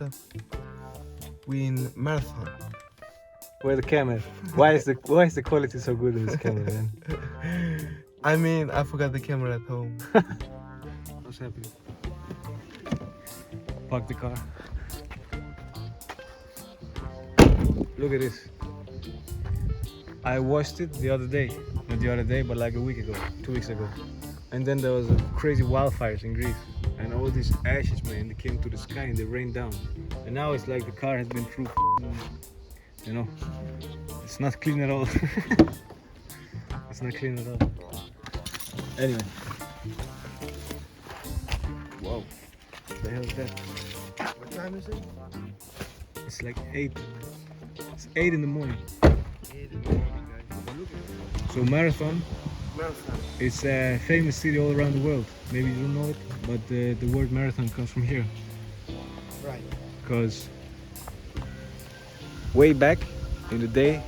what's up? We in marathon. Where the camera? Why is the quality so good in this camera, man? I mean, I forgot the camera at home. What's happening? Park the car. Look at this. I washed it the other day. Not the other day, but like a week ago, 2 weeks ago. And then there was a crazy wildfires in Greece. And all these ashes, man, they came to the sky and they rained down. And now it's like the car has been through, you know, it's not clean at all. It's not clean at all. Anyway. Whoa. What the hell is that? What time is it? It's like 8. It's 8 in the morning. 8 in the morning, guys. So Marathon. Marathon. It's a famous city all around the world. Maybe you don't know it, but the word marathon comes from here. Right. Because way back in the day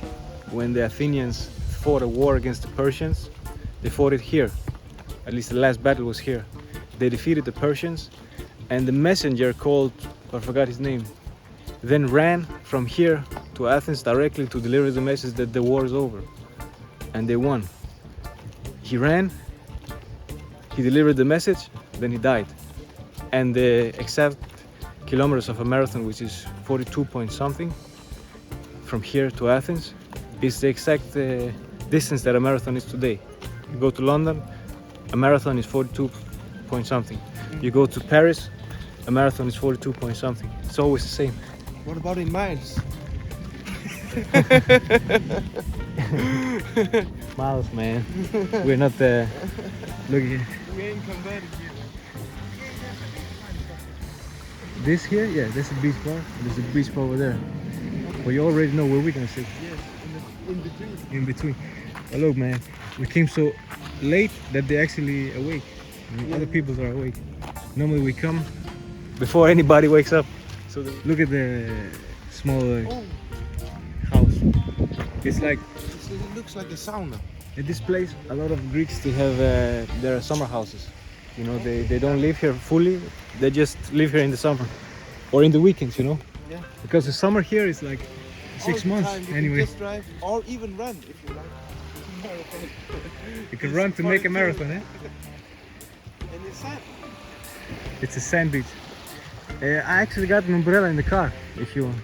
when the Athenians fought a war against the Persians, they fought it here. At least the last battle was here. They defeated the Persians, and the messenger called, I forgot his name, then ran from here to Athens directly to deliver the message that the war is over. And they won. He ran, he delivered the message, then he died. And the exact kilometers of a marathon, which is 42 point something, from here to Athens, is the exact distance that a marathon is today. You go to London, a marathon is 42 point something. You go to Paris, a marathon is 42 point something. It's always the same. What about in miles? Miles, man. We're not look here. We ain't converted yet. This here, yeah, that's a beach bar. There's a beach bar over there. But you already know where we're gonna sit. Yes, in between. In between. But look, man, we came so late that they're actually awake. I mean, other people are awake. Normally we come before anybody wakes up. So look at the small Oh, house. It's like it looks like a sauna. at this place, a lot of Greeks still have their summer houses. You know, they don't live here fully. They just live here in the summer or in the weekends. You know, Yeah. because the summer here is like 6 All the months time. You anyway. can just drive or even run if you like. You can run to make a marathon, eh? And it's sad. It's a sand beach. I actually got an umbrella in the car. If you want,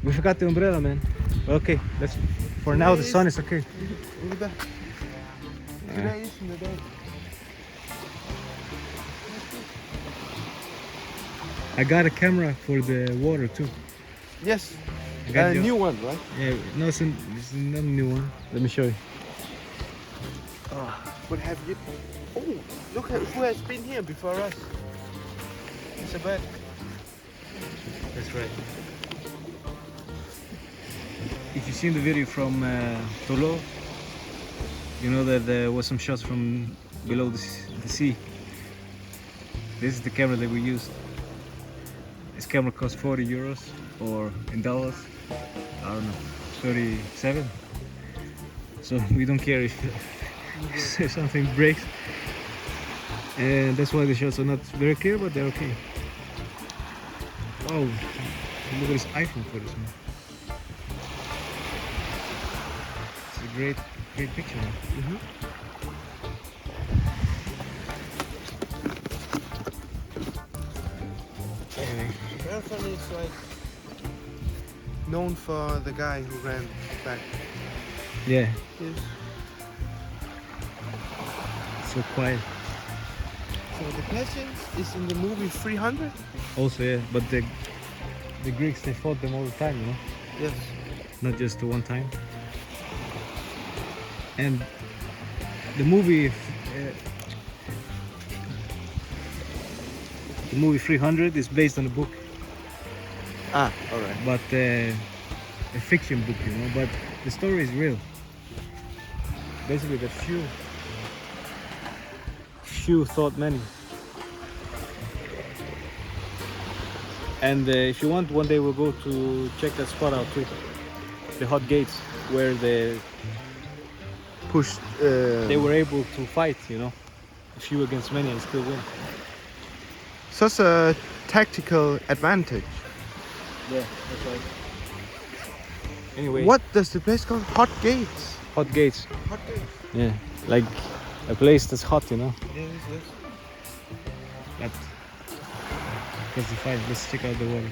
we forgot the umbrella, man. Okay, that's for now. The sun is okay. Burada. Today isn't the day. I got a camera for the water too. Yes. I got A the- new one, right? Yeah, no, it's not a new one. Let me show you. But have you? Oh, look at who has been here before us. It's a bed. That's right. If you've seen the video from Tolo, you know that there was some shots from below the sea. This is the camera that we used. This camera cost 40 euros, or in dollars, I don't know, 37. So we don't care if something breaks. And that's why the shots are not very clear, but they're okay. Oh, look at this iPhone footage, man. It's a great picture, man. Anyway, Marathon is like known for the guy who ran back. yeah, Yes. so quiet. So the Persians is in the movie 300. Also, yeah, but the Greeks, they fought them all the time, you know, Yes. not just the one time. And the movie 300 is based on a book, Ah, all right. but a fiction book, you know, but the story is real. Basically, the few thought many. And if you want, one day we'll go to check that spot out too. The hot gates, where they Pushed. were able to fight, you know, a few against many and still win. Such a tactical advantage. Yeah, that's right. Anyway. What does the place called? Hot Gates. Hot gates. Hot Gates. Yeah, like a place that's hot, you know. Yes, yes. But that's the fight. Let's check out the water.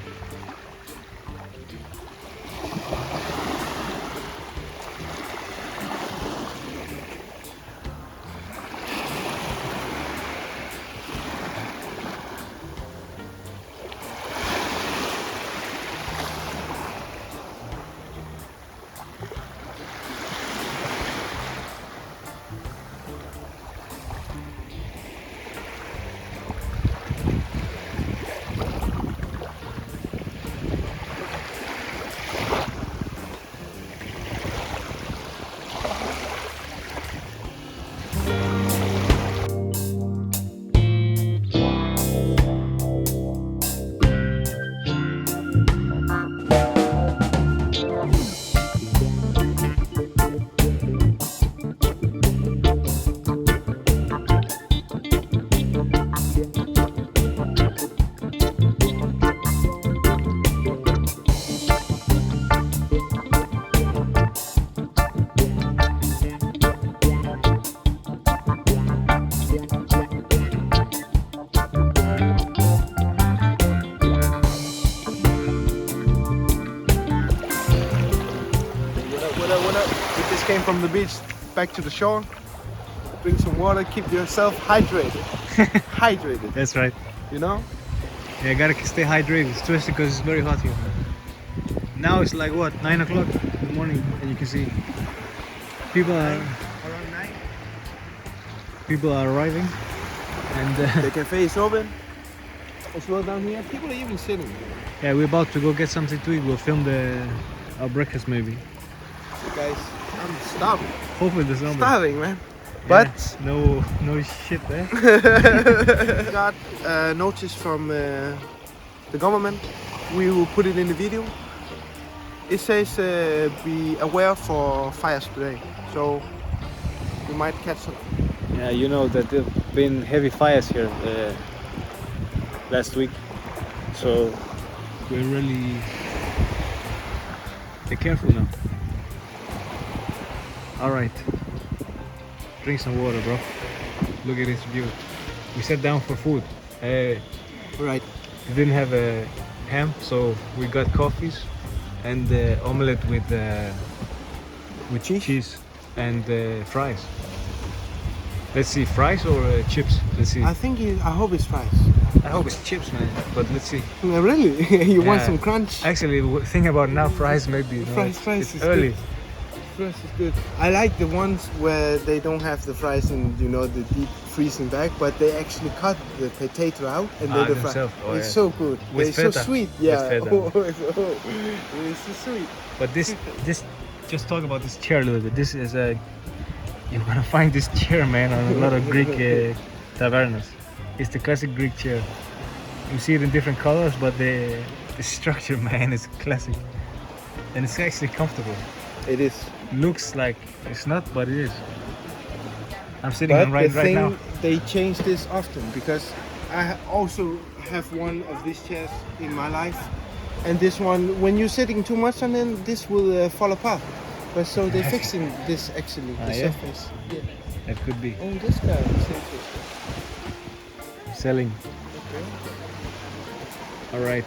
What up? We just came from the beach back to the shore. Drink some water, keep yourself hydrated. Hydrated, That's right. you know? Yeah, I gotta stay hydrated, especially because it's very hot here. Now it's like what, 9 o'clock in the morning, and you can see people are Around 9. people are arriving, and The cafe is open. As well down here. People are even sitting. yeah, we're about to go get something to eat. We'll film our breakfast maybe. Guys, I'm starving. Hopefully there's no Starving, man. But no shit there. got a notice from the government. We will put it in the video. It says be aware for fires today, so we might catch something. Yeah, you know that there've been heavy fires here last week, so we're really be careful now. All right, drink some water, bro. Look at this view. We sat down for food. Right. We didn't have a ham, so we got coffees and omelette with cheese and fries. Let's see, fries or chips? Let's see. I hope it's fries. I hope it's chips, man. But let's see. Really? You want Yeah. some crunch? Actually, think about now, fries maybe. You know, Fries it's is early. good. Fries is good. I like the ones where they don't have the fries in, the deep freezing bag, but they actually cut the potato out and they the fry. themselves. Oh, It's yeah. so good. With They're feta. so sweet. With Yeah. feta. It's so sweet. But this, just talk about this chair a little bit. This is you're gonna find this chair, man, on a lot of Greek tavernas. It's the classic Greek chair. You see it in different colors, but the structure, man, is classic, and it's actually comfortable. It is. Looks like it's not, but it is. I'm sitting But on right the thing, now. they change this often because I also have one of these chairs in my life, and this one, when you're sitting too much on it, this will fall apart. But so they're fixing this actually, the yeah? surface. Yeah. That could be Oh, this guy is interesting. selling. Okay. All right,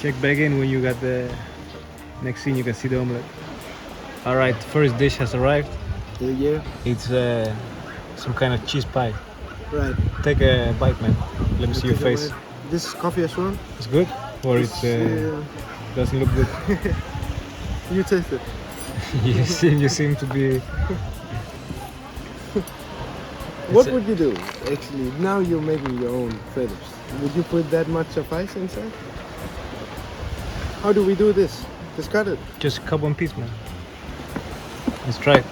check back in when you got the next scene. You can see the omelette. All right, first dish has arrived. Yeah. It's some kind of cheese pie. Right. Take a bite, man. Let me see your face. This is coffee as well. It's good, or it doesn't look good. You taste it. you seem to be. What would you do actually? Now you're making your own feathers. Would you put that much of ice inside? How do we do this? Just cut it. Just cut one piece, man. Let's try it.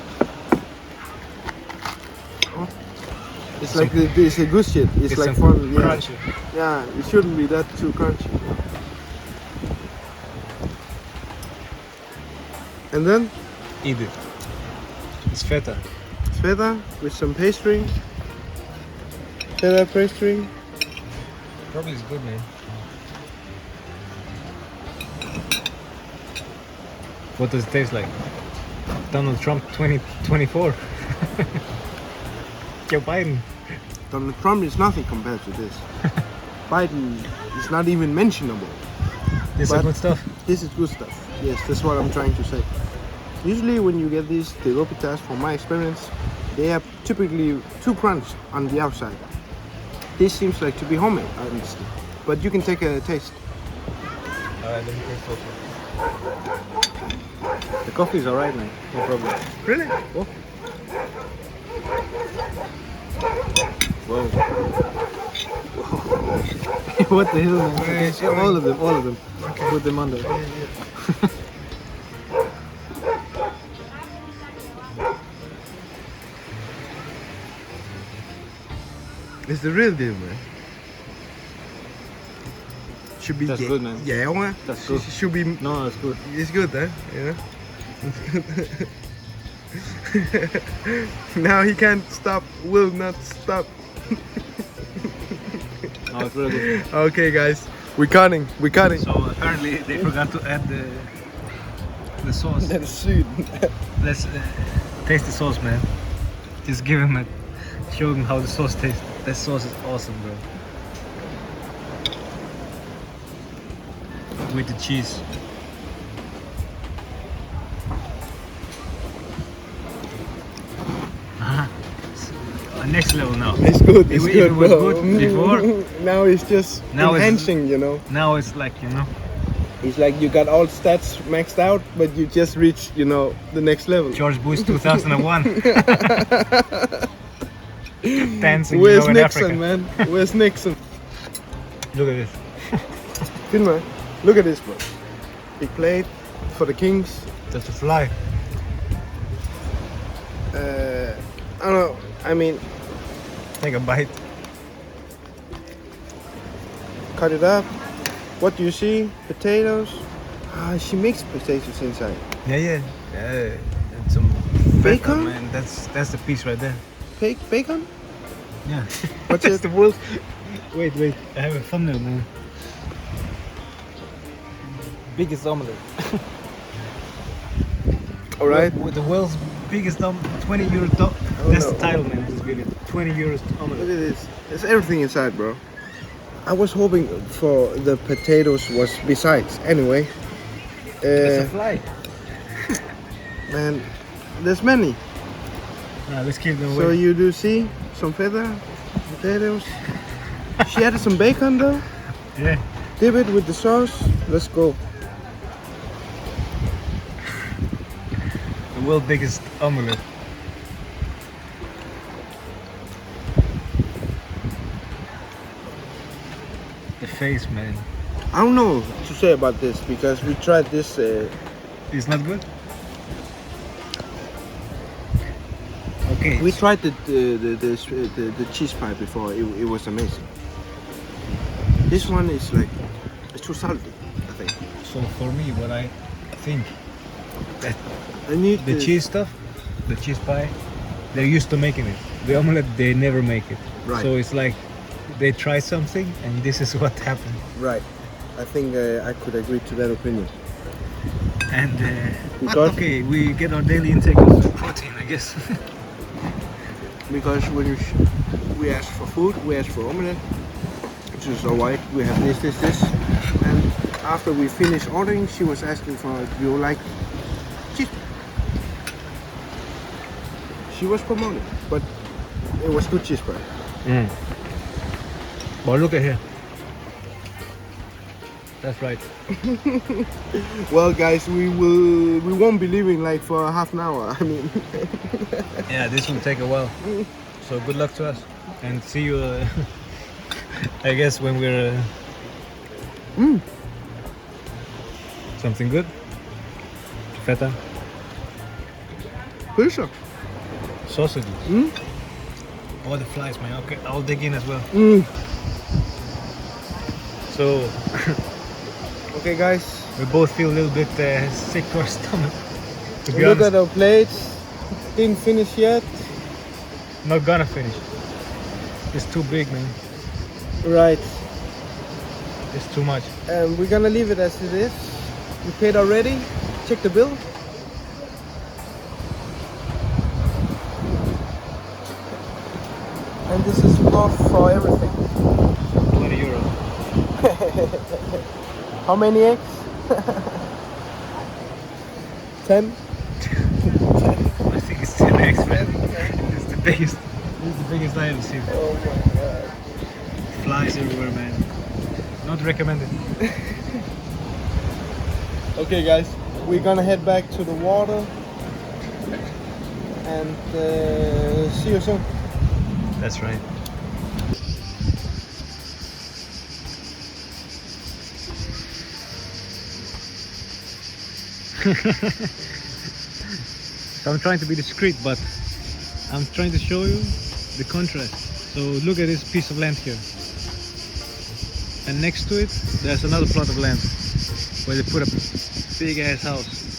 It's like it's a good shit. It's like fun. Yeah. Crunchy. Yeah, it shouldn't be that too crunchy. And then Eat it. It's feta. feta with some pastry. Feta pastry. Probably it's good, man. What does it taste like? Donald Trump 2024. Joe Biden. Donald Trump is nothing compared to this. Biden is not even mentionable. This is But good stuff. This is good stuff. Yes, that's what I'm trying to say. Usually when you get these Tegopitas, from my experience, they are typically too crunched on the outside. This seems like to be homemade, honestly. But you can take a taste. Alright, let me taste also. The coffee is alright, man. No problem. Really? Oh. Whoa. What the hell, man? Okay, Yeah, all of them. okay. Put them under. It's the real deal, man. Should be That's good, man. Yeah, man. That's good. Should be. No, it's good. It's good, huh? Yeah. Now he can't stop. Will not stop. No, it's really good. Okay, guys, we're cutting. So apparently they forgot to add the sauce. That's sweet. Let's taste the sauce, man. Just give him show him how the sauce tastes. That sauce is awesome, bro. With the cheese. Next level now. It's good. It's If good, it was bro. good before, now it's just now it's- enhancing, you know. now it's like, you know, It's like you got all stats maxed out, but you just reached, you know, the next level. George Bush 2001. Dancing Where's in Nixon, Africa. man? Where's Nixon? Look at this. Finland, look at this, bro. Big plate for the kings. That's a fly. I don't know. I mean, Take a bite. cut it up. What do you see? Potatoes. Ah, she makes potatoes inside. Yeah. And some Bacon? man. That's the piece right there. Bacon? Yeah. What's That's it? the world. Wait. I have a thumbnail, man. Biggest omelette. All right. With the world's biggest 20 euro top. Oh, That's no. the title, man, of this video. 20 euros Look omelette. at this. There's everything inside, bro. I was hoping for the potatoes was besides. Anyway. That's a fly. Man, there's many. Let's keep them So away. you do see some feather, potatoes. She added some bacon though. Yeah. Dip it with the sauce. Let's go. The world's biggest omelette. The face, man. I don't know what to say about this because we tried this. It's not good? Okay. We tried the cheese pie before. It was amazing. This one is like it's too salty, I think. So for me, what I think, that I need the this- cheese stuff, the cheese pie, they're used to making it. The omelette, they never make it. Right. So it's like they try something and this is what happened. Right. I think I could agree to that opinion. And but Because- okay, we get our daily intake of protein, I guess. Because when we ask for food, we ask for omelette, which is alright. We have this, and after we finished ordering, she was asking for, do you like cheese? She was promoting, but it was good cheese pie. But look at here. That's right. Well, guys, we won't be leaving like for half an hour. I mean, Yeah, this will take a while. So good luck to us, and see you. I guess when we're something good. Feta, pizza. sausages. Oh, the flies, man. Okay, I'll dig in as well. So Okay, guys, we both feel a little bit sick to our stomach. To be look honest, at our plates. Didn't finish yet. not gonna finish. It's too big, man. Right. It's too much. We're gonna leave it as it is. We paid already. Check the bill. and this is worth for everything. 20 euro. How many eggs? 10? I think it's 10 eggs, man. It's the biggest. It's the biggest I ever seen. Oh my god. Flies everywhere, man. Not recommended. Okay guys, we're gonna head back to the water and see you soon. That's right. So I'm trying to be discreet, but I'm trying to show you the contrast. So look at this piece of land here. And next to it, there's another plot of land where they put a big ass house.